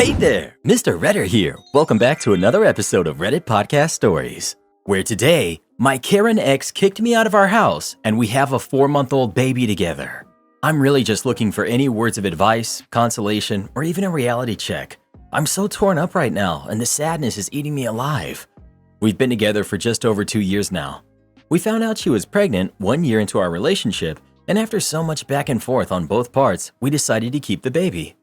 Hey there, Mr. Redder here. Welcome back to another episode of Reddit Podcast Stories, where today, my Karen ex kicked me out of our house and we have a 4-month-old baby together. I'm really just looking for any words of advice, consolation, or even a reality check. I'm so torn up right now and the sadness is eating me alive. We've been together for just over 2 years now. We found out she was pregnant 1 year into our relationship, and after so much back and forth on both parts, we decided to keep the baby.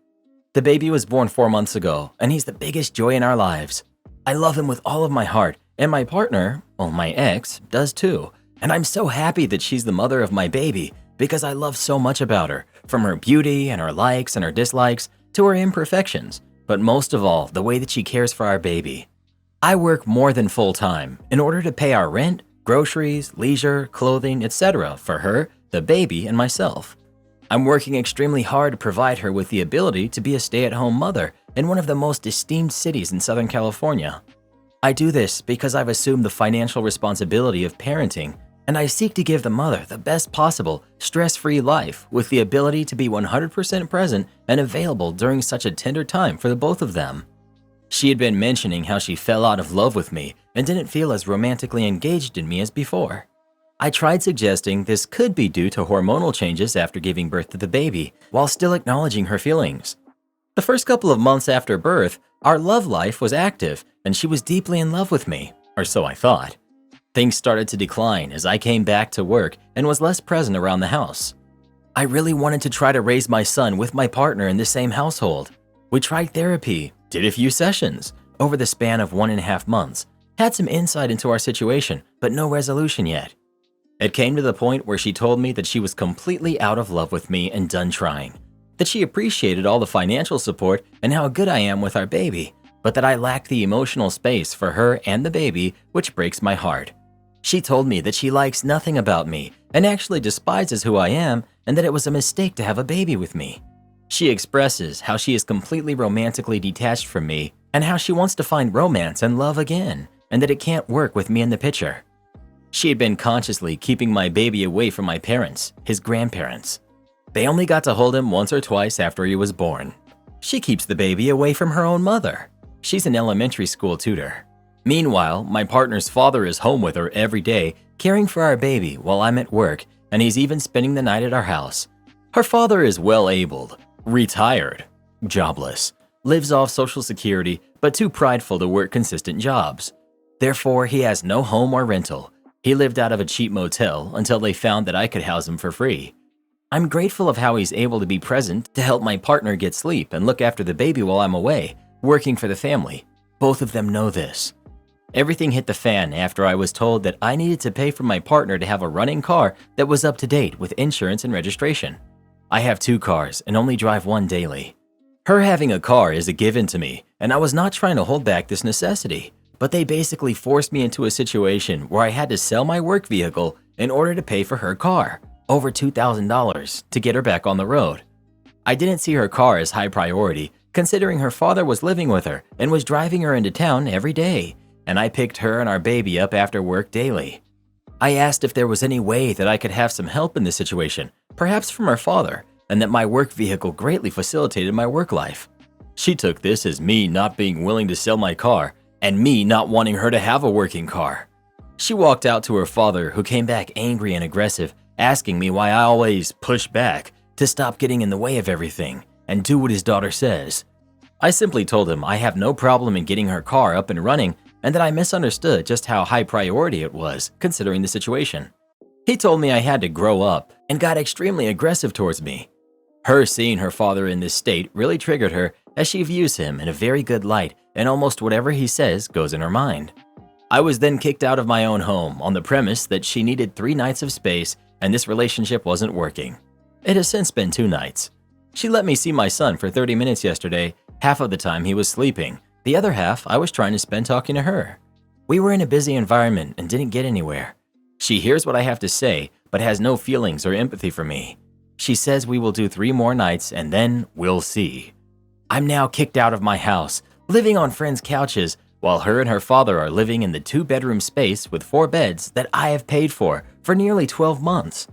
The baby was born 4 months ago, and he's the biggest joy in our lives. I love him with all of my heart, and my partner, well, my ex, does too. And I'm so happy that she's the mother of my baby because I love so much about her, from her beauty and her likes and her dislikes to her imperfections, but most of all, the way that she cares for our baby. I work more than full-time in order to pay our rent, groceries, leisure, clothing, etc. for her, the baby, and myself. I'm working extremely hard to provide her with the ability to be a stay-at-home mother in one of the most esteemed cities in Southern California. I do this because I've assumed the financial responsibility of parenting, and I seek to give the mother the best possible, stress-free life with the ability to be 100% present and available during such a tender time for the both of them. She had been mentioning how she fell out of love with me and didn't feel as romantically engaged in me as before. I tried suggesting this could be due to hormonal changes after giving birth to the baby, while still acknowledging her feelings. The first couple of months after birth, our love life was active and she was deeply in love with me, or so I thought. Things started to decline as I came back to work and was less present around the house. I really wanted to try to raise my son with my partner in the same household. We tried therapy, did a few sessions over the span of 1.5 months, had some insight into our situation, but no resolution yet. It came to the point where she told me that she was completely out of love with me and done trying, that she appreciated all the financial support and how good I am with our baby, but that I lacked the emotional space for her and the baby, which breaks my heart. She told me that she likes nothing about me and actually despises who I am and that it was a mistake to have a baby with me. She expresses how she is completely romantically detached from me and how she wants to find romance and love again, and that it can't work with me in the picture. She had been consciously keeping my baby away from my parents, his grandparents. They only got to hold him once or twice after he was born. She keeps the baby away from her own mother. She's an elementary school tutor. Meanwhile, my partner's father is home with her every day, caring for our baby while I'm at work, and he's even spending the night at our house. Her father is well-abled, retired, jobless, lives off Social Security, but too prideful to work consistent jobs. Therefore, he has no home or rental. He lived out of a cheap motel until they found that I could house him for free. I'm grateful of how he's able to be present to help my partner get sleep and look after the baby while I'm away, working for the family. Both of them know this. Everything hit the fan after I was told that I needed to pay for my partner to have a running car that was up to date with insurance and registration. I have 2 cars and only drive one daily. Her having a car is a given to me, and I was not trying to hold back this necessity. But they basically forced me into a situation where I had to sell my work vehicle in order to pay for her car, over $2,000, to get her back on the road. I didn't see her car as high priority, considering her father was living with her and was driving her into town every day, and I picked her and our baby up after work daily. I asked if there was any way that I could have some help in this situation, perhaps from her father, and that my work vehicle greatly facilitated my work life. She took this as me not being willing to sell my car, and me not wanting her to have a working car. She walked out to her father, who came back angry and aggressive, asking me why I always push back to stop getting in the way of everything and do what his daughter says. I simply told him I have no problem in getting her car up and running and that I misunderstood just how high priority it was considering the situation. He told me I had to grow up and got extremely aggressive towards me. Her seeing her father in this state really triggered her, as she views him in a very good light and almost whatever he says goes in her mind. I was then kicked out of my own home on the premise that she needed 3 nights of space and this relationship wasn't working. It has since been 2 nights. She let me see my son for 30 minutes yesterday. Half of the time he was sleeping. The other half I was trying to spend talking to her. We were in a busy environment and didn't get anywhere. She hears what I have to say, but has no feelings or empathy for me. She says we will do 3 more nights and then we'll see. I'm now kicked out of my house, living on friends' couches, while her and her father are living in the 2-bedroom space with 4 beds that I have paid for nearly 12 months.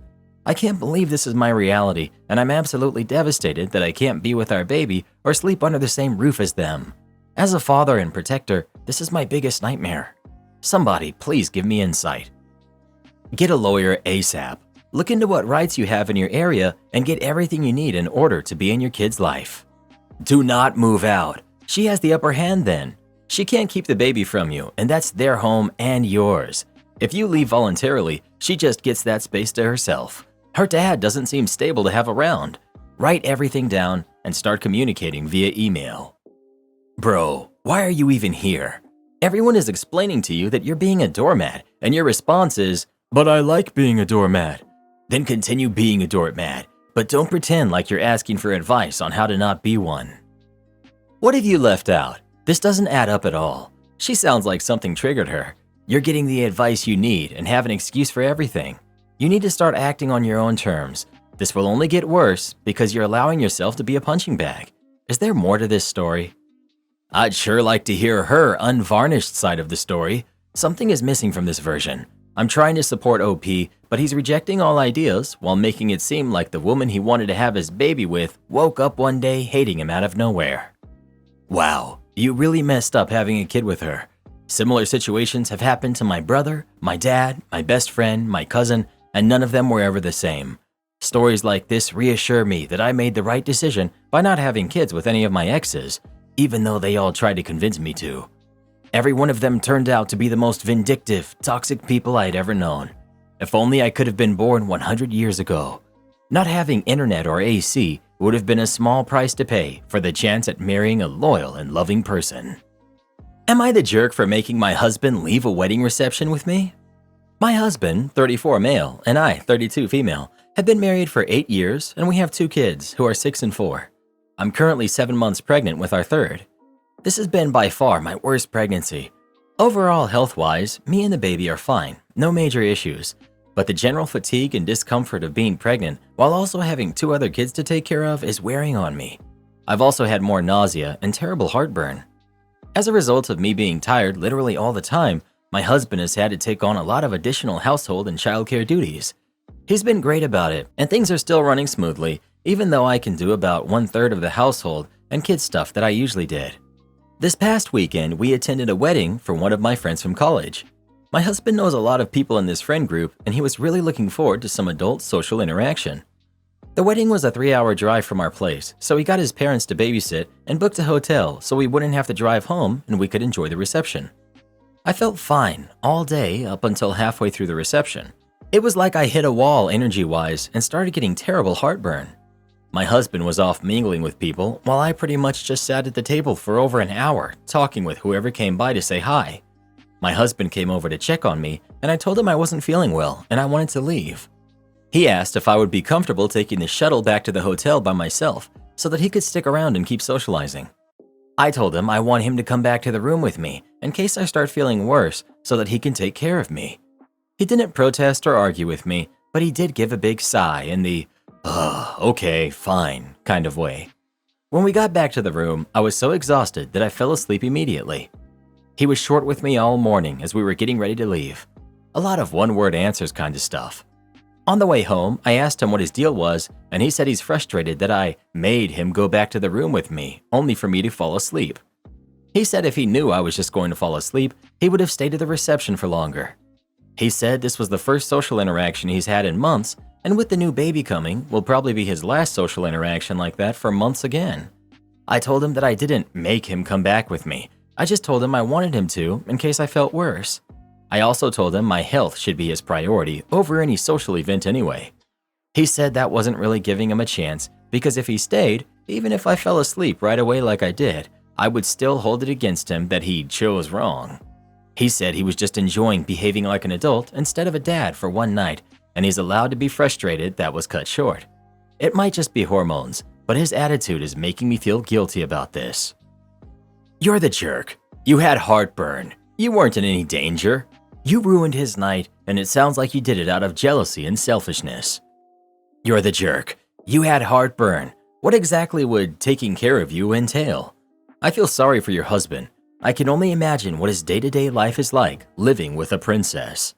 I can't believe this is my reality, and I'm absolutely devastated that I can't be with our baby or sleep under the same roof as them. As a father and protector, this is my biggest nightmare. Somebody, please give me insight. Get a lawyer ASAP. Look into what rights you have in your area and get everything you need in order to be in your kid's life. Do not move out. She has the upper hand then. She can't keep the baby from you, and that's their home and yours. If you leave voluntarily, she just gets that space to herself. Her dad doesn't seem stable to have around. Write everything down and start communicating via email. Bro, why are you even here? Everyone is explaining to you that you're being a doormat, and your response is, "But I like being a doormat." Then continue being a doormat, but don't pretend like you're asking for advice on how to not be one. What have you left out? This doesn't add up at all. She sounds like something triggered her. You're getting the advice you need and have an excuse for everything. You need to start acting on your own terms. This will only get worse because you're allowing yourself to be a punching bag. Is there more to this story? I'd sure like to hear her unvarnished side of the story. Something is missing from this version. I'm trying to support OP, but he's rejecting all ideas while making it seem like the woman he wanted to have his baby with woke up one day hating him out of nowhere. Wow, you really messed up having a kid with her. Similar situations have happened to my brother, my dad, my best friend, my cousin, and none of them were ever the same. Stories like this reassure me that I made the right decision by not having kids with any of my exes, even though they all tried to convince me to. Every one of them turned out to be the most vindictive, toxic people I'd ever known. If only I could have been born 100 years ago. Not having internet or AC would have been a small price to pay for the chance at marrying a loyal and loving person. Am I the jerk for making my husband leave a wedding reception with me? My husband, 34 male, and I, 32 female, have been married for 8 years and we have 2 kids who are 6 and 4. I'm currently 7 months pregnant with our third. This has been by far my worst pregnancy. Overall, health-wise, me and the baby are fine, no major issues. But the general fatigue and discomfort of being pregnant while also having 2 other kids to take care of is wearing on me. I've also had more nausea and terrible heartburn. As a result of me being tired literally all the time, my husband has had to take on a lot of additional household and childcare duties. He's been great about it, and things are still running smoothly, even though I can do about 1/3 of the household and kid stuff that I usually did. This past weekend, we attended a wedding for one of my friends from college. My husband knows a lot of people in this friend group, and he was really looking forward to some adult social interaction. The wedding was a 3-hour drive from our place, so he got his parents to babysit and booked a hotel so we wouldn't have to drive home and we could enjoy the reception. I felt fine all day up until halfway through the reception. It was like I hit a wall energy-wise and started getting terrible heartburn. My husband was off mingling with people while I pretty much just sat at the table for over an hour talking with whoever came by to say hi. My husband came over to check on me and I told him I wasn't feeling well and I wanted to leave. He asked if I would be comfortable taking the shuttle back to the hotel by myself so that he could stick around and keep socializing. I told him I want him to come back to the room with me in case I start feeling worse so that he can take care of me. He didn't protest or argue with me, but he did give a big sigh in the okay, fine kind of way. When we got back to the room, I was so exhausted that I fell asleep immediately. He was short with me all morning as we were getting ready to leave. A lot of one-word answers kind of stuff. On the way home, I asked him what his deal was, and he said he's frustrated that I made him go back to the room with me, only for me to fall asleep. He said if he knew I was just going to fall asleep, he would have stayed at the reception for longer. He said this was the first social interaction he's had in months, and with the new baby coming, will probably be his last social interaction like that for months again. I told him that I didn't make him come back with me. I just told him I wanted him to in case I felt worse. I also told him my health should be his priority over any social event anyway. He said that wasn't really giving him a chance because if he stayed, even if I fell asleep right away like I did, I would still hold it against him that he chose wrong. He said he was just enjoying behaving like an adult instead of a dad for one night, and he's allowed to be frustrated that was cut short. It might just be hormones, but his attitude is making me feel guilty about this. You're the jerk. You had heartburn. You weren't in any danger. You ruined his night, and it sounds like you did it out of jealousy and selfishness. You're the jerk. You had heartburn. What exactly would taking care of you entail? I feel sorry for your husband. I can only imagine what his day-to-day life is like living with a princess.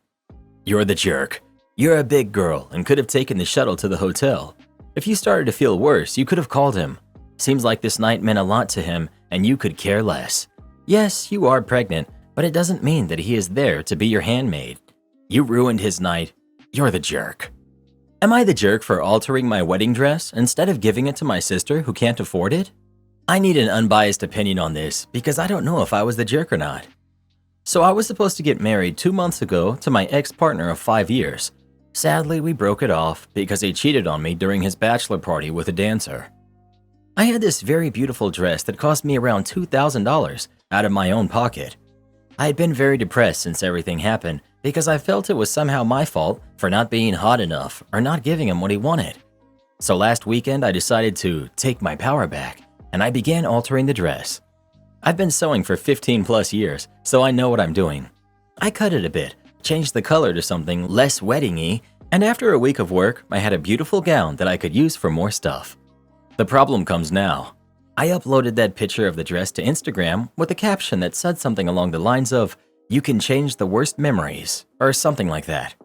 You're the jerk. You're a big girl and could have taken the shuttle to the hotel. If you started to feel worse, you could have called him. Seems like this night meant a lot to him and you could care less. Yes, you are pregnant, but it doesn't mean that he is there to be your handmaid. You ruined his night. You're the jerk. Am I the jerk for altering my wedding dress instead of giving it to my sister who can't afford it? I need an unbiased opinion on this because I don't know if I was the jerk or not. So I was supposed to get married 2 months ago to my ex-partner of 5 years. Sadly, we broke it off because he cheated on me during his bachelor party with a dancer. I had this very beautiful dress that cost me around $2,000 out of my own pocket. I had been very depressed since everything happened because I felt it was somehow my fault for not being hot enough or not giving him what he wanted. So last weekend I decided to take my power back and I began altering the dress. I've been sewing for 15 plus years, so I know what I'm doing. I cut it a bit, changed the color to something less wedding-y, and after a week of work, I had a beautiful gown that I could use for more stuff. The problem comes now. I uploaded that picture of the dress to Instagram with a caption that said something along the lines of, "You can change the worst memories," or something like that.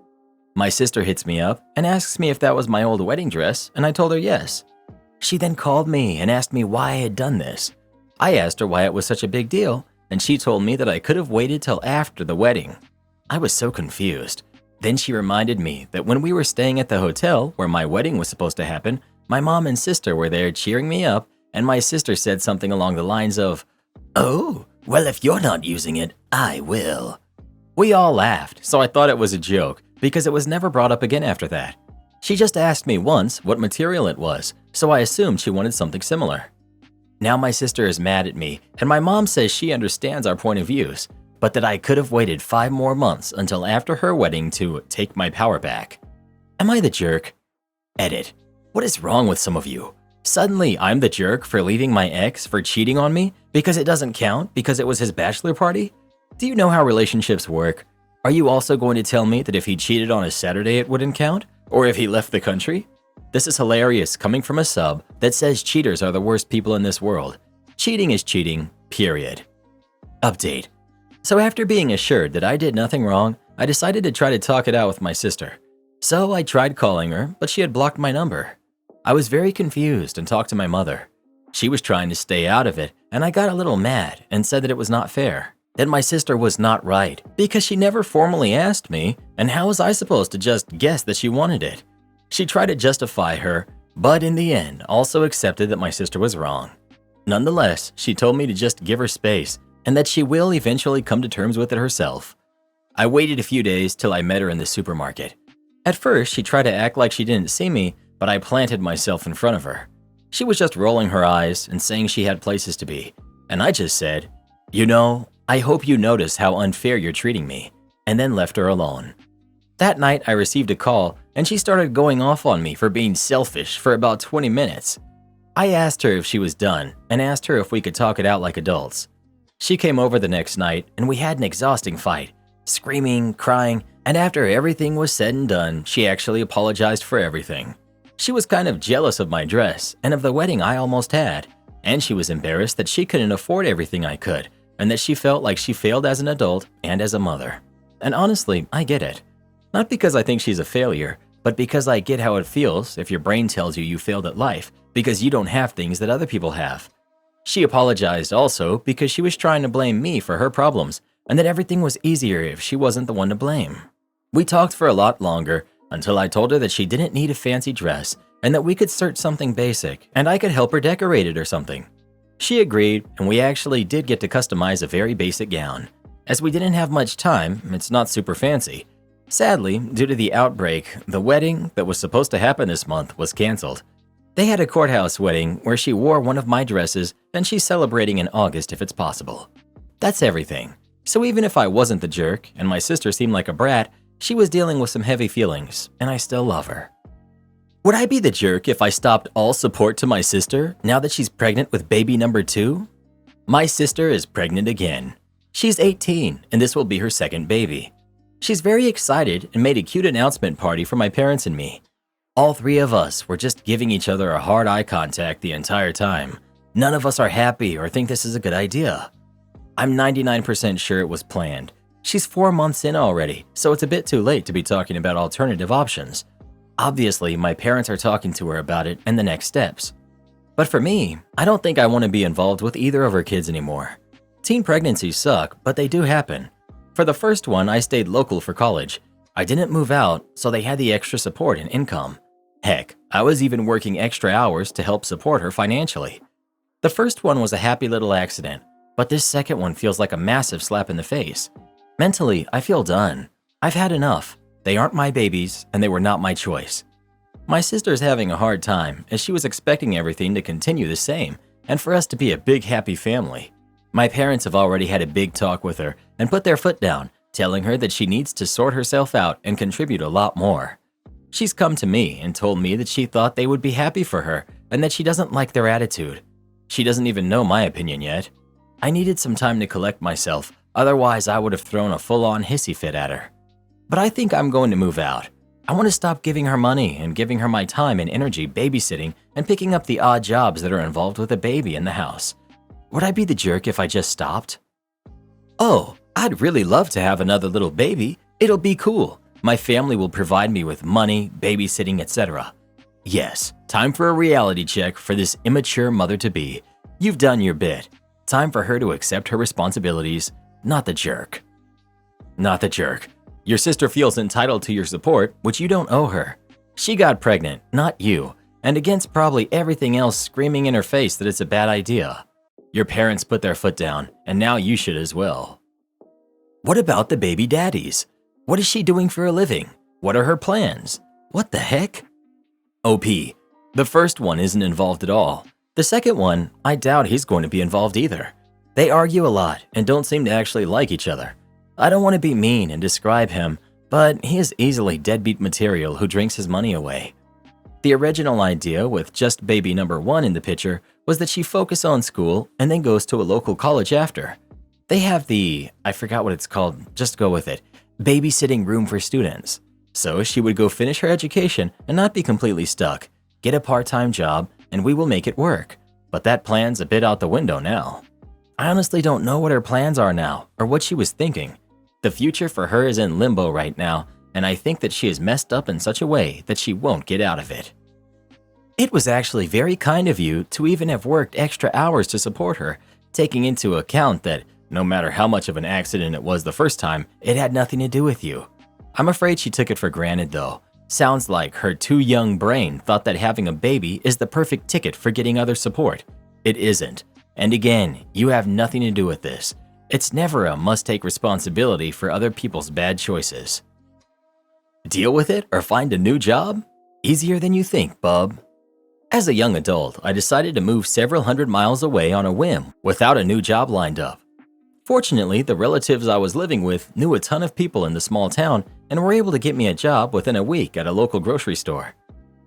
My sister hits me up and asks me if that was my old wedding dress, and I told her yes. She then called me and asked me why I had done this. I asked her why it was such a big deal, and she told me that I could have waited till after the wedding. I was so confused. Then she reminded me that when we were staying at the hotel where my wedding was supposed to happen, my mom and sister were there cheering me up, and my sister said something along the lines of, "Oh, well, if you're not using it, I will." We all laughed, so I thought it was a joke because it was never brought up again after that. She just asked me once what material it was, so I assumed she wanted something similar. Now my sister is mad at me, and my mom says she understands our point of views, but that I could have waited 5 more months until after her wedding to take my power back. Am I the jerk? Edit. What is wrong with some of you? Suddenly, I'm the jerk for leaving my ex for cheating on me because it doesn't count because it was his bachelor party? Do you know how relationships work? Are you also going to tell me that if he cheated on a Saturday it wouldn't count? Or if he left the country? This is hilarious coming from a sub that says cheaters are the worst people in this world. Cheating is cheating, period. Update. So after being assured that I did nothing wrong, I decided to try to talk it out with my sister. So I tried calling her, but she had blocked my number. I was very confused and talked to my mother. She was trying to stay out of it, and I got a little mad and said that it was not fair, that my sister was not right because she never formally asked me, and how was I supposed to just guess that she wanted it? She tried to justify her, but in the end also accepted that my sister was wrong. Nonetheless, she told me to just give her space and that she will eventually come to terms with it herself. I waited a few days till I met her in the supermarket. At first, she tried to act like she didn't see me, but I planted myself in front of her. She was just rolling her eyes and saying she had places to be, and I just said, "You know, I hope you notice how unfair you're treating me," and then left her alone. That night, I received a call, and she started going off on me for being selfish for about 20 minutes. I asked her if she was done and asked her if we could talk it out like adults. She came over the next night, and we had an exhausting fight, screaming, crying, and after everything was said and done, she actually apologized for everything. She was kind of jealous of my dress and of the wedding I almost had, and she was embarrassed that she couldn't afford everything I could, and that she felt like she failed as an adult and as a mother. And honestly, I get it. Not because I think she's a failure, but because I get how it feels if your brain tells you failed at life because you don't have things that other people have. She apologized also because she was trying to blame me for her problems and that everything was easier if she wasn't the one to blame. We talked for a lot longer until I told her that she didn't need a fancy dress and that we could search something basic and I could help her decorate it or something. She agreed, and we actually did get to customize a very basic gown. As we didn't have much time, it's not super fancy. Sadly, due to the outbreak, the wedding that was supposed to happen this month was canceled. They had a courthouse wedding where she wore one of my dresses and she's celebrating in August if it's possible. That's everything. So even if I wasn't the jerk and my sister seemed like a brat, she was dealing with some heavy feelings and I still love her. Would I be the jerk if I stopped all support to my sister now that she's pregnant with baby number 2? My sister is pregnant again. She's 18 and this will be her second baby. She's very excited and made a cute announcement party for my parents and me. All 3 of us were just giving each other a hard eye contact the entire time. None of us are happy or think this is a good idea. I'm 99% sure it was planned. She's 4 months in already, so it's a bit too late to be talking about alternative options. Obviously, my parents are talking to her about it and the next steps. But for me, I don't think I want to be involved with either of her kids anymore. Teen pregnancies suck, but they do happen. For the first one, I stayed local for college. I didn't move out, so they had the extra support and income. Heck, I was even working extra hours to help support her financially. The first one was a happy little accident, but this second one feels like a massive slap in the face. Mentally, I feel done. I've had enough. They aren't my babies, and they were not my choice. My sister's having a hard time, as she was expecting everything to continue the same, and for us to be a big happy family. My parents have already had a big talk with her and put their foot down, telling her that she needs to sort herself out and contribute a lot more. She's come to me and told me that she thought they would be happy for her and that she doesn't like their attitude. She doesn't even know my opinion yet. I needed some time to collect myself, otherwise I would have thrown a full-on hissy fit at her. But I think I'm going to move out. I want to stop giving her money and giving her my time and energy babysitting and picking up the odd jobs that are involved with a baby in the house. Would I be the jerk if I just stopped? Oh, I'd really love to have another little baby. It'll be cool. My family will provide me with money, babysitting, etc. Yes, time for a reality check for this immature mother-to-be. You've done your bit. Time for her to accept her responsibilities, not the jerk. Not the jerk. Your sister feels entitled to your support, which you don't owe her. She got pregnant, not you, and against probably everything else screaming in her face that it's a bad idea. Your parents put their foot down, and now you should as well. What about the baby daddies? What is she doing for a living? What are her plans? What the heck? OP. The first one isn't involved at all. The second one, I doubt he's going to be involved either. They argue a lot and don't seem to actually like each other. I don't want to be mean and describe him, but he is easily deadbeat material who drinks his money away. The original idea with just baby number one in the picture was that she focus on school and then goes to a local college after. They have I forgot what it's called, just go with it, babysitting room for students. So she would go finish her education and not be completely stuck, get a part-time job, and we will make it work. But that plan's a bit out the window now. I honestly don't know what her plans are now or what she was thinking. The future for her is in limbo right now, and I think that she is messed up in such a way that she won't get out of it. It was actually very kind of you to even have worked extra hours to support her, taking into account that no matter how much of an accident it was the first time, it had nothing to do with you. I'm afraid she took it for granted though. Sounds like her too young brain thought that having a baby is the perfect ticket for getting other support. It isn't. And again, you have nothing to do with this. It's never a must-take responsibility for other people's bad choices. Deal with it or find a new job? Easier than you think, bub. As a young adult, I decided to move several hundred miles away on a whim without a new job lined up. Fortunately, the relatives I was living with knew a ton of people in the small town and were able to get me a job within a week at a local grocery store.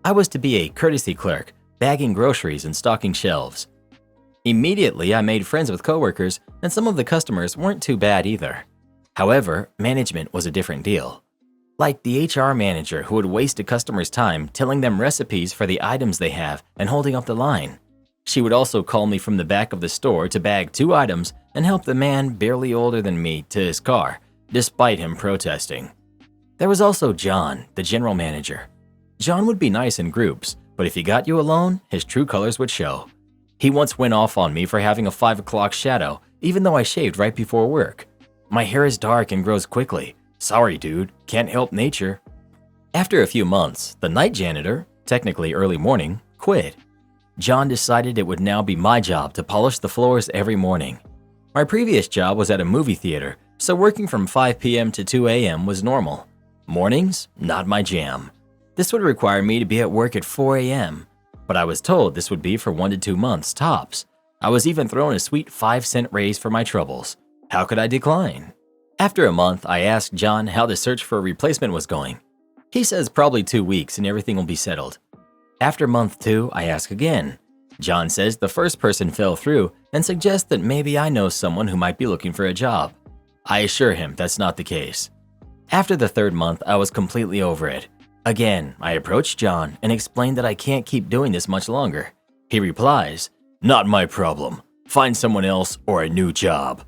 I was to be a courtesy clerk, bagging groceries and stocking shelves. Immediately, I made friends with coworkers, and some of the customers weren't too bad either. However, management was a different deal. Like the HR manager who would waste a customer's time telling them recipes for the items they have and holding up the line. She would also call me from the back of the store to bag 2 items and help the man barely older than me to his car, despite him protesting. There was also John, the general manager. John would be nice in groups, but if he got you alone, his true colors would show. He once went off on me for having a 5 o'clock shadow, even though I shaved right before work. My hair is dark and grows quickly. Sorry, dude, can't help nature. After a few months, the night janitor, technically early morning, quit. John decided it would now be my job to polish the floors every morning. My previous job was at a movie theater, so working from 5 p.m. to 2 a.m. was normal. Mornings, not my jam. This would require me to be at work at 4 a.m., but I was told this would be for 1 to 2 months tops. I was even thrown a sweet 5-cent raise for my troubles. How could I decline? After a month, I asked John how the search for a replacement was going. He says probably 2 weeks and everything will be settled. After month 2, I ask again. John says the first person fell through and suggests that maybe I know someone who might be looking for a job. I assure him that's not the case. After the 3rd month, I was completely over it. Again, I approached John and explained that I can't keep doing this much longer. He replies, "Not my problem. Find someone else or a new job."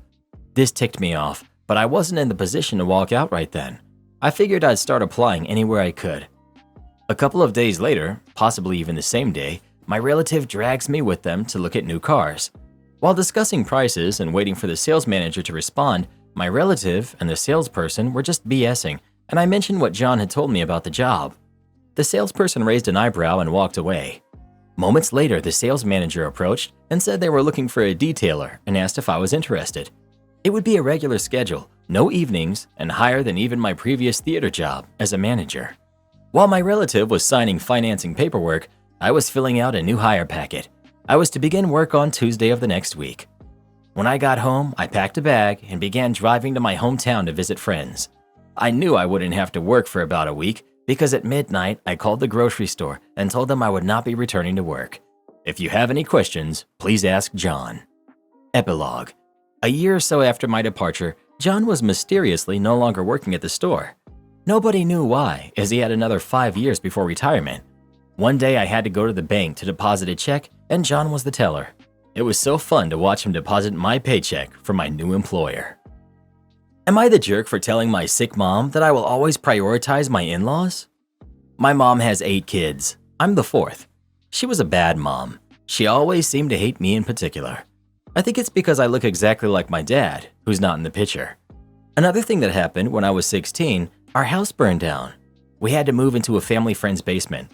This ticked me off, but I wasn't in the position to walk out right then. I figured I'd start applying anywhere I could. A couple of days later, possibly even the same day, my relative drags me with them to look at new cars. While discussing prices and waiting for the sales manager to respond, my relative and the salesperson were just BSing, and I mentioned what John had told me about the job. The salesperson raised an eyebrow and walked away. Moments later, the sales manager approached and said they were looking for a detailer and asked if I was interested. It would be a regular schedule, no evenings, and higher than even my previous theater job as a manager. While my relative was signing financing paperwork, I was filling out a new hire packet. I was to begin work on Tuesday of the next week. When I got home, I packed a bag and began driving to my hometown to visit friends. I knew I wouldn't have to work for about a week because at midnight I called the grocery store and told them I would not be returning to work. If you have any questions, please ask John. Epilogue. A year or so after my departure, John was mysteriously no longer working at the store. Nobody knew why, as he had another 5 years before retirement. One day I had to go to the bank to deposit a check, and John was the teller. It was so fun to watch him deposit my paycheck for my new employer. Am I the jerk for telling my sick mom that I will always prioritize my in-laws? My mom has 8 kids. I'm the 4th. She was a bad mom. She always seemed to hate me in particular. I think it's because I look exactly like my dad, who's not in the picture. Another thing that happened when I was 16, our house burned down. We had to move into a family friend's basement.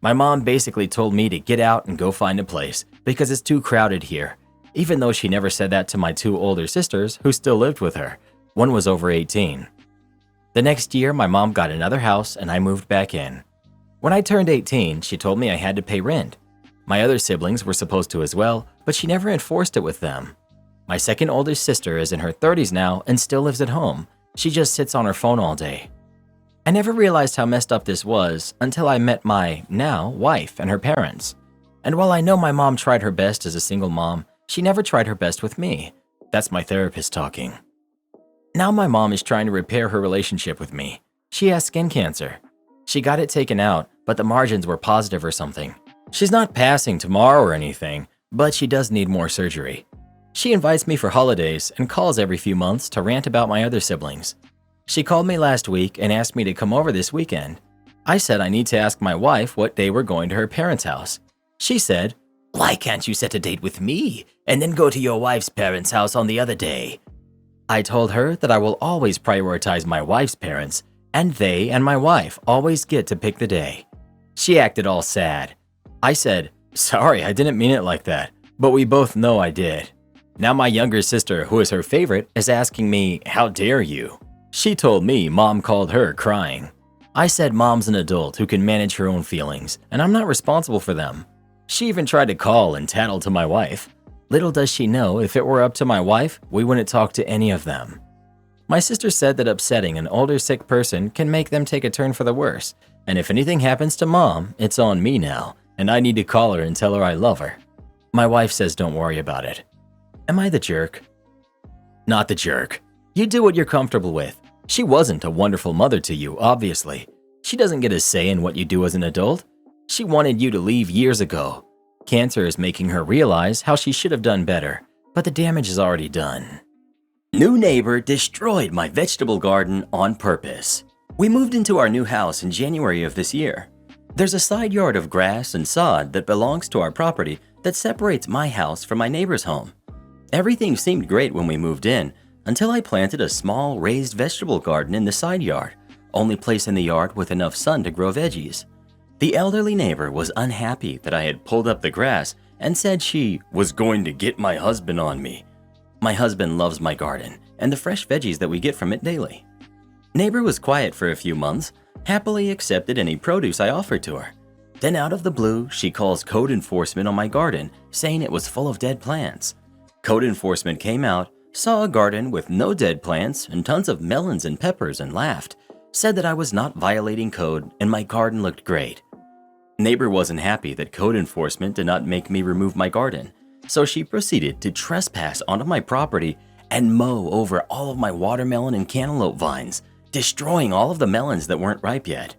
My mom basically told me to get out and go find a place because it's too crowded here, even though she never said that to my 2 older sisters who still lived with her. One was over 18. The next year, my mom got another house and I moved back in. When I turned 18, she told me I had to pay rent. My other siblings were supposed to as well, but she never enforced it with them. My second oldest sister is in her 30s now and still lives at home. She just sits on her phone all day. I never realized how messed up this was until I met my, now, wife and her parents. And while I know my mom tried her best as a single mom, she never tried her best with me. That's my therapist talking. Now my mom is trying to repair her relationship with me. She has skin cancer. She got it taken out, but the margins were positive or something. She's not passing tomorrow or anything, but she does need more surgery. She invites me for holidays and calls every few months to rant about my other siblings. She called me last week and asked me to come over this weekend. I said I need to ask my wife what day we're going to her parents' house. She said, "Why can't you set a date with me and then go to your wife's parents' house on the other day?" I told her that I will always prioritize my wife's parents, and they and my wife always get to pick the day. She acted all sad. I said, "Sorry, I didn't mean it like that, but we both know I did." Now my younger sister, who is her favorite, is asking me, "How dare you?" She told me mom called her crying. I said mom's an adult who can manage her own feelings, and I'm not responsible for them. She even tried to call and tattle to my wife. Little does she know, if it were up to my wife, we wouldn't talk to any of them. My sister said that upsetting an older sick person can make them take a turn for the worse, and if anything happens to mom, it's on me now, and I need to call her and tell her I love her. My wife says don't worry about it. Am I the jerk? Not the jerk. You do what you're comfortable with. She wasn't a wonderful mother to you, obviously. She doesn't get a say in what you do as an adult. She wanted you to leave years ago. Cancer is making her realize how she should have done better, but the damage is already done. New neighbor destroyed my vegetable garden on purpose. We moved into our new house in January of this year. There's a side yard of grass and sod that belongs to our property that separates my house from my neighbor's home. Everything seemed great when we moved in, until I planted a small raised vegetable garden in the side yard, only place in the yard with enough sun to grow veggies. The elderly neighbor was unhappy that I had pulled up the grass and said she was going to get my husband on me. My husband loves my garden and the fresh veggies that we get from it daily. Neighbor was quiet for a few months, happily accepted any produce I offered to her. Then out of the blue, she calls code enforcement on my garden, saying it was full of dead plants. Code enforcement came out, saw a garden with no dead plants and tons of melons and peppers and laughed, said that I was not violating code and my garden looked great. Neighbor wasn't happy that code enforcement did not make me remove my garden, so she proceeded to trespass onto my property and mow over all of my watermelon and cantaloupe vines, destroying all of the melons that weren't ripe yet.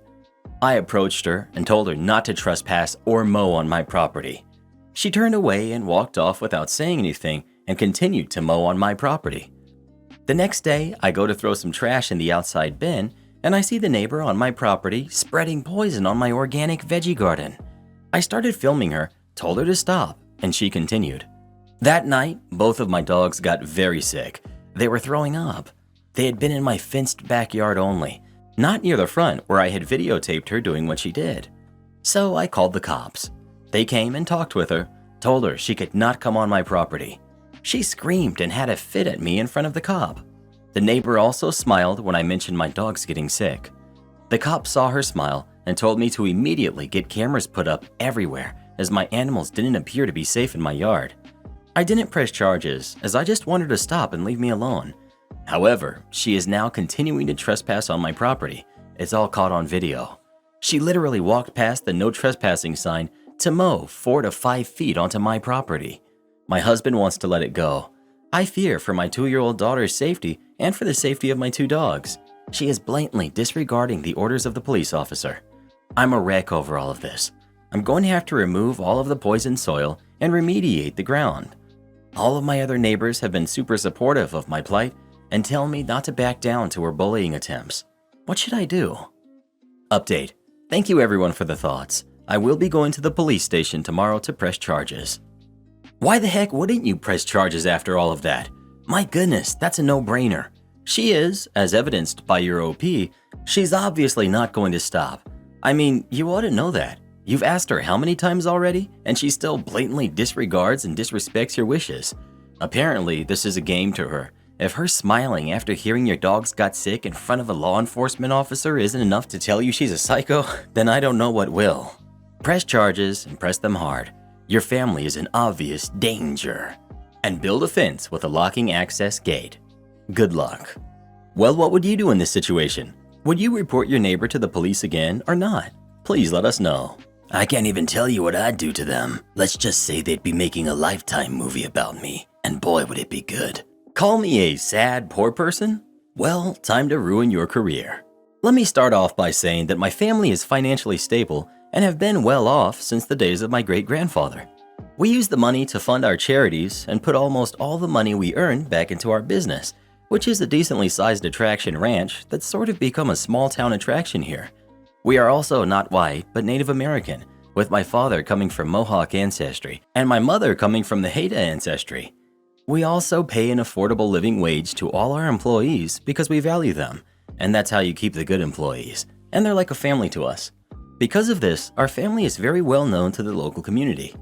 I approached her and told her not to trespass or mow on my property. She turned away and walked off without saying anything and continued to mow on my property. The next day, I go to throw some trash in the outside bin, and I see the neighbor on my property spreading poison on my organic veggie garden. I started filming her, told her to stop, and she continued. That night, both of my dogs got very sick. They were throwing up. They had been in my fenced backyard only, not near the front where I had videotaped her doing what she did. So I called the cops. They came and talked with her, told her she could not come on my property. She screamed and had a fit at me in front of the cop. The neighbor also smiled when I mentioned my dogs getting sick. The cop saw her smile and told me to immediately get cameras put up everywhere as my animals didn't appear to be safe in my yard. I didn't press charges as I just wanted her to stop and leave me alone. However, she is now continuing to trespass on my property. It's all caught on video. She literally walked past the no trespassing sign to mow 4 to 5 feet onto my property. My husband wants to let it go. I fear for my 2-year-old daughter's safety and for the safety of my 2 dogs. She is blatantly disregarding the orders of the police officer. I'm a wreck over all of this. I'm going to have to remove all of the poisoned soil and remediate the ground. All of my other neighbors have been super supportive of my plight and tell me not to back down to her bullying attempts. What should I do? Update. Thank you everyone for the thoughts. I will be going to the police station tomorrow to press charges. Why the heck wouldn't you press charges after all of that? My goodness, that's a no-brainer. She is, as evidenced by your OP, she's obviously not going to stop. I mean, you ought to know that. You've asked her how many times already, and she still blatantly disregards and disrespects your wishes. Apparently, this is a game to her. If her smiling after hearing your dogs got sick in front of a law enforcement officer isn't enough to tell you she's a psycho, then I don't know what will. Press charges and press them hard. Your family is in obvious danger. And build a fence with a locking access gate. Good luck. Well, what would you do in this situation? Would you report your neighbor to the police again or not? Please let us know. I can't even tell you what I'd do to them. Let's just say they'd be making a Lifetime movie about me, and boy would it be good. Call me a sad, poor person? Well, time to ruin your career. Let me start off by saying that my family is financially stable and have been well off since the days of my great-grandfather. We use the money to fund our charities and put almost all the money we earn back into our business, which is a decently sized attraction ranch that's sort of become a small-town attraction here. We are also not white, but Native American, with my father coming from Mohawk ancestry and my mother coming from the Haida ancestry. We also pay an affordable living wage to all our employees because we value them, and that's how you keep the good employees, and they're like a family to us. Because of this, our family is very well known to the local community.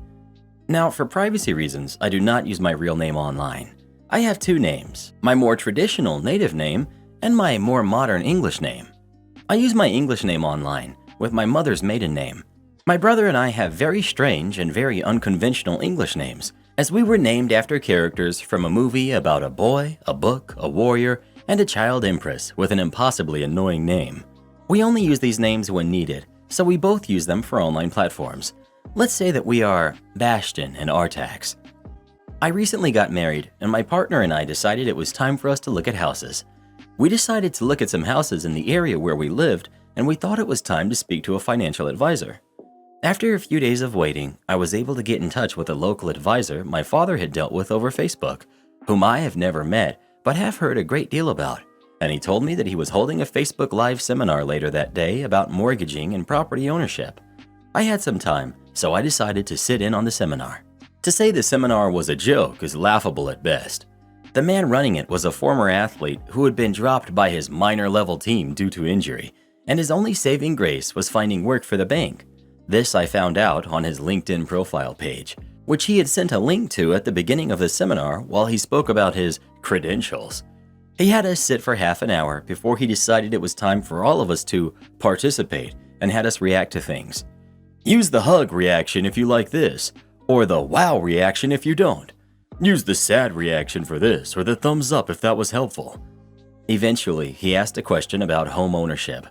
Now, for privacy reasons, I do not use my real name online. I have 2 names, my more traditional native name and my more modern English name. I use my English name online with my mother's maiden name. My brother and I have very strange and very unconventional English names, as we were named after characters from a movie about a boy, a book, a warrior, and a child empress with an impossibly annoying name. We only use these names when needed, so we both use them for online platforms. Let's say that we are Bastion and Artax. I recently got married, and my partner and I decided it was time for us to look at houses. We decided to look at some houses in the area where we lived, and we thought it was time to speak to a financial advisor. After a few days of waiting, I was able to get in touch with a local advisor my father had dealt with over Facebook, whom I have never met but have heard a great deal about, and he told me that he was holding a Facebook Live seminar later that day about mortgaging and property ownership. I had some time, so I decided to sit in on the seminar. To say the seminar was a joke is laughable at best. The man running it was a former athlete who had been dropped by his minor-level team due to injury, and his only saving grace was finding work for the bank. This I found out on his LinkedIn profile page, which he had sent a link to at the beginning of the seminar while he spoke about his credentials. He had us sit for half an hour before he decided it was time for all of us to participate and had us react to things. Use the hug reaction if you like this, or the wow reaction if you don't. Use the sad reaction for this, or the thumbs up if that was helpful. Eventually, he asked a question about home ownership.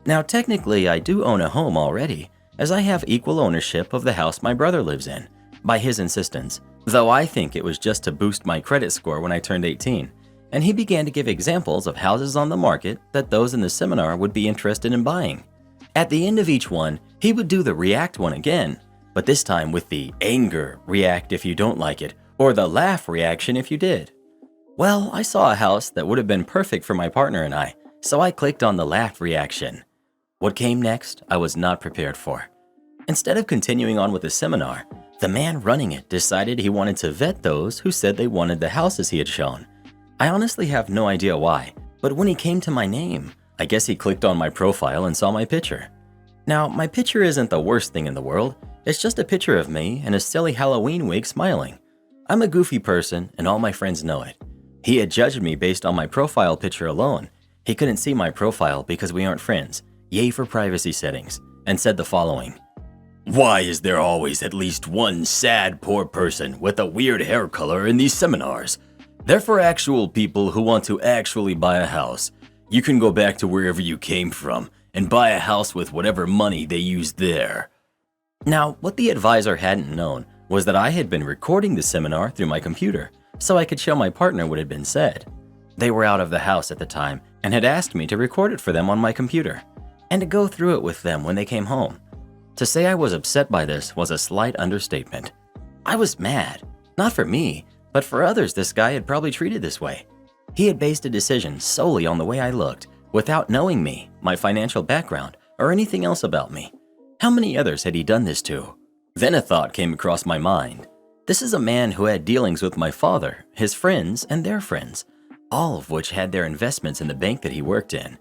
Now, technically, I do own a home already, as I have equal ownership of the house my brother lives in, by his insistence, though I think it was just to boost my credit score when I turned 18, and he began to give examples of houses on the market that those in the seminar would be interested in buying. At the end of each one, he would do the react one again, but this time with the anger react if you don't like it, or the laugh reaction if you did. Well, I saw a house that would have been perfect for my partner and I, so I clicked on the laugh reaction. What came next, I was not prepared for. Instead of continuing on with the seminar, the man running it decided he wanted to vet those who said they wanted the houses he had shown. I honestly have no idea why, but when he came to my name, I guess he clicked on my profile and saw my picture. Now, my picture isn't the worst thing in the world, it's just a picture of me in a silly Halloween wig smiling. I'm a goofy person and all my friends know it. He had judged me based on my profile picture alone. He couldn't see my profile because we aren't friends, yay for privacy settings, and said the following. Why is there always at least one sad poor person with a weird hair color in these seminars? They're for actual people who want to actually buy a house. You can go back to wherever you came from and buy a house with whatever money they used there. Now, what the advisor hadn't known was that I had been recording the seminar through my computer so I could show my partner what had been said. They were out of the house at the time and had asked me to record it for them on my computer and to go through it with them when they came home. To say I was upset by this was a slight understatement. I was mad, not for me, but for others this guy had probably treated this way. He had based a decision solely on the way I looked, without knowing me, my financial background, or anything else about me. How many others had he done this to? Then a thought came across my mind. This is a man who had dealings with my father, his friends, and their friends, all of which had their investments in the bank that he worked in.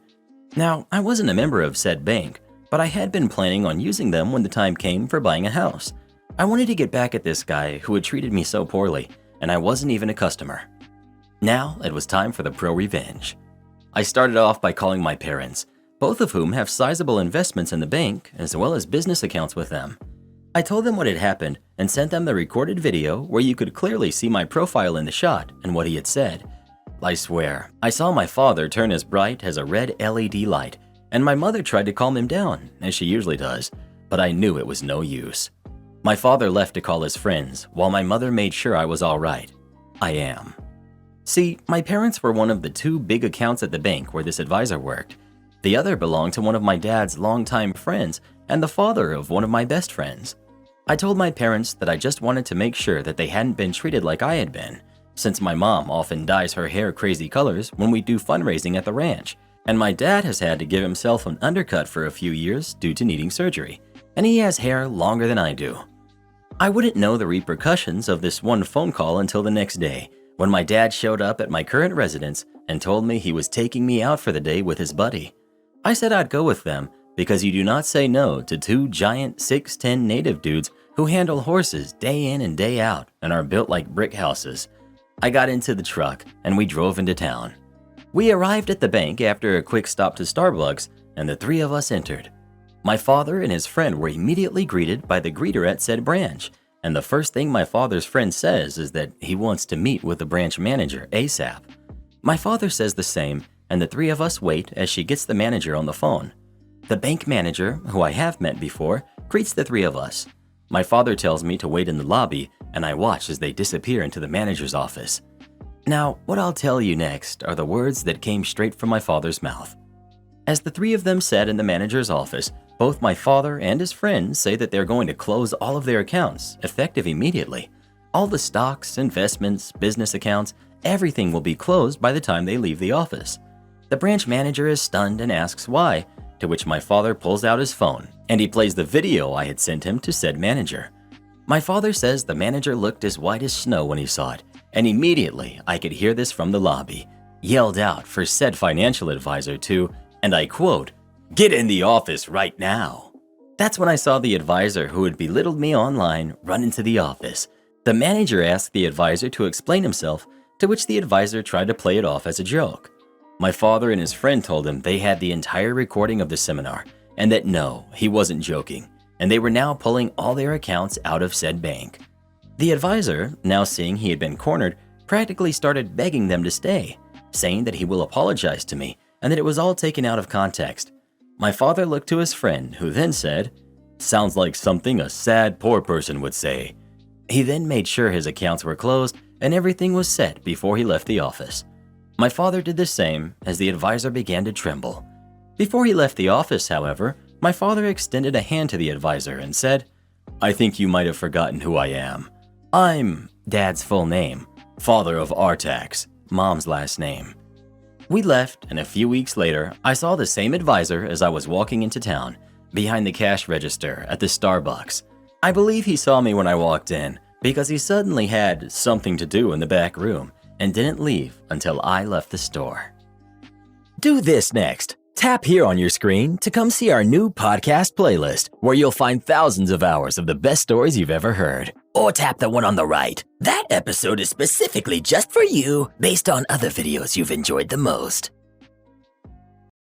Now, I wasn't a member of said bank, but I had been planning on using them when the time came for buying a house. I wanted to get back at this guy who had treated me so poorly, and I wasn't even a customer. Now it was time for the pro-revenge. I started off by calling my parents, both of whom have sizable investments in the bank as well as business accounts with them. I told them what had happened and sent them the recorded video where you could clearly see my profile in the shot and what he had said. I swear, I saw my father turn as bright as a red LED light, and my mother tried to calm him down, as she usually does, but I knew it was no use. My father left to call his friends, while my mother made sure I was all right. I am. See, my parents were one of the two big accounts at the bank where this advisor worked. The other belonged to one of my dad's longtime friends and the father of one of my best friends. I told my parents that I just wanted to make sure that they hadn't been treated like I had been, since my mom often dyes her hair crazy colors when we do fundraising at the ranch, and my dad has had to give himself an undercut for a few years due to needing surgery, and he has hair longer than I do. I wouldn't know the repercussions of this one phone call until the next day, when my dad showed up at my current residence and told me he was taking me out for the day with his buddy. I said I'd go with them because you do not say no to two giant 6'10" native dudes who handle horses day in and day out and are built like brick houses. I got into the truck and we drove into town. We arrived at the bank after a quick stop to Starbucks, and the three of us entered. My father and his friend were immediately greeted by the greeter at said branch, and the first thing my father's friend says is that he wants to meet with the branch manager ASAP. My father says the same, and the three of us wait as she gets the manager on the phone. The bank manager, who I have met before, greets the three of us. My father tells me to wait in the lobby, and I watch as they disappear into the manager's office. Now, what I'll tell you next are the words that came straight from my father's mouth. As the three of them sat in the manager's office, both my father and his friends say that they're going to close all of their accounts, effective immediately. All the stocks, investments, business accounts, everything will be closed by the time they leave the office. The branch manager is stunned and asks why, to which my father pulls out his phone, and he plays the video I had sent him to said manager. My father says the manager looked as white as snow when he saw it, and immediately I could hear this from the lobby, yelled out for said financial advisor to, and I quote, "Get in the office right now." That's when I saw the advisor who had belittled me online run into the office. The manager asked the advisor to explain himself, to which the advisor tried to play it off as a joke. My father and his friend told him they had the entire recording of the seminar, and that no, he wasn't joking, and they were now pulling all their accounts out of said bank. The advisor, now seeing he had been cornered, practically started begging them to stay, saying that he will apologize to me and that it was all taken out of context. My father looked to his friend, who then said, "Sounds like something a sad poor person would say." He then made sure his accounts were closed and everything was set before he left the office. My father did the same as the advisor began to tremble. Before he left the office, however, my father extended a hand to the advisor and said, "I think you might have forgotten who I am. I'm Dad's full name, father of Artax, Mom's last name. We left, and a few weeks later, I saw the same advisor as I was walking into town, behind the cash register at the Starbucks. I believe he saw me when I walked in because he suddenly had something to do in the back room and didn't leave until I left the store. Do this next. Tap here on your screen to come see our new podcast playlist, where you'll find thousands of hours of the best stories you've ever heard. Or tap the one on the right. That episode is specifically just for you, based on other videos you've enjoyed the most.